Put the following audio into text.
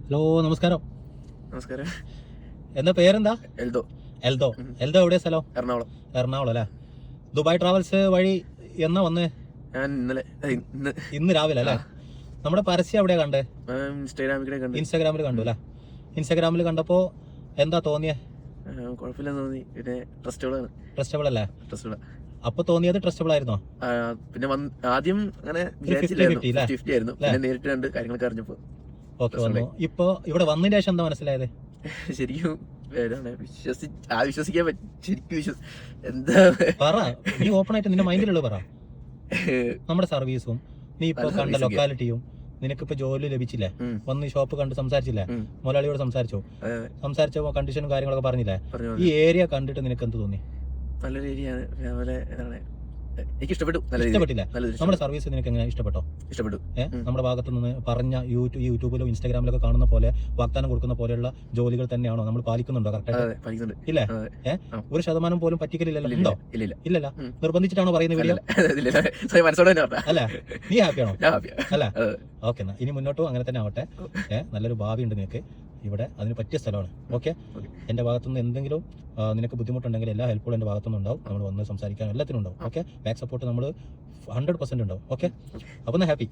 Hello, നമസ്കാരം. നമസ്കാരം. എന്താ പേരെന്താ? എൽദോ. എൽദോ. എൽദോ എവിടെയാ സ്ഥലം? എറണാകുളം. എറണാകുളം അല്ലേ? ദുബായ് ട്രാവൽസ് വഴി എന്നാ വന്നേ? ഞാൻ ഇന്ന് രാവിലെ അല്ലേ? നമ്മുടെ പരസ്യം എവിടെയാ കണ്ടേ? ഇൻസ്റ്റാഗ്രാമിൽ കണ്ടു അല്ലേ? ഇൻസ്റ്റാഗ്രാമിൽ കണ്ടപ്പോ എന്താ തോന്നിയേ? കുഴപ്പമില്ലെന്ന് തോന്നി. പിന്നെ ട്രസ്റ്റബിൾ അല്ലേ? ട്രസ്റ്റബിൾ. അപ്പൊ തോന്നിയത് ട്രസ്റ്റബിൾ ആയിരുന്നോ? പിന്നെ ആദ്യം അങ്ങനെ 50 ആയിരുന്നു. പിന്നെ നേരിട്ട് കണ്ട് കാര്യങ്ങളൊക്കെ അറിഞ്ഞപ്പോ ഓക്കെ വന്നു. ഇപ്പൊ ഇവിടെ വന്നതിന് ശേഷം എന്താ മനസ്സിലായത്? ശരിക്കും വിശ്വസിക്കാൻ എന്താ പറ, നീ ഓപ്പൺ ആയിട്ട് നിന്റെ മൈൻഡിലുള്ളത് പറ. നമ്മുടെ സർവീസും നീ ഇപ്പൊ കണ്ട ലൊക്കാലിറ്റിയും നിനക്കിപ്പോ ജോലി ലഭിച്ചില്ലേ? വന്ന് ഷോപ്പ് കണ്ട് സംസാരിച്ചില്ലേ? മുതലാളിയോട് സംസാരിച്ചപ്പോ കണ്ടീഷനും കാര്യങ്ങളൊക്കെ പറഞ്ഞില്ലേ? ഈ ഏരിയ കണ്ടിട്ട് നിനക്ക് എന്ത് തോന്നി? നല്ലൊരു ഏരിയ ആണ്. എനിക്ക് ഇഷ്ടപ്പെട്ടു. ഇഷ്ടപ്പെട്ടില്ല? നമ്മുടെ സർവീസ് നിനക്ക് എങ്ങനെ ഇഷ്ടപ്പെട്ടോ? ഇഷ്ടപ്പെട്ടു. നമ്മുടെ ഭാഗത്ത് നിന്ന് പറഞ്ഞ യൂട്യൂബിലോ ഇൻസ്റ്റാഗ്രാമിലൊക്കെ കാണുന്ന പോലെ വാഗ്ദാനം കൊടുക്കുന്ന പോലെയുള്ള ജോലികൾ തന്നെയാണോ നമ്മൾ പാലിക്കുന്നുണ്ടോ? കറക്റ്റ് ഇല്ലേ? ഒരു ശതമാനം പോലും പറ്റിക്കലില്ലല്ലോ? ഉണ്ടോ? ഇല്ലല്ല. നിർബന്ധിച്ചിട്ടാണോ പറയുന്ന വീഡിയോ? അല്ല, നീ ഹാപ്പിയാണോ? അല്ല, ഓക്കെ. ഇനി മുന്നോട്ടും അങ്ങനെ തന്നെ ആവട്ടെ. നല്ലൊരു ഭാവി ഉണ്ട് നിനക്ക് ഇവിടെ. അതിന് പറ്റിയ സ്ഥലമാണ്. ഓക്കെ. എന്റെ ഭാഗത്തുനിന്ന് എന്തെങ്കിലും നിനക്ക് ബുദ്ധിമുട്ടുണ്ടെങ്കിൽ എല്ലാ ഹെൽപ്പുകളും എന്റെ ഭാഗത്തുനിന്ന് ഉണ്ടാവും. നമ്മൾ വന്ന് സംസാരിക്കാനും എല്ലാത്തിനും ഉണ്ടാവും. ഓക്കെ. ബാക്ക് സപ്പോർട്ട് നമ്മൾ 100% ഉണ്ടാവും. ഓക്കെ. അപ്പൊ ഹാപ്പി.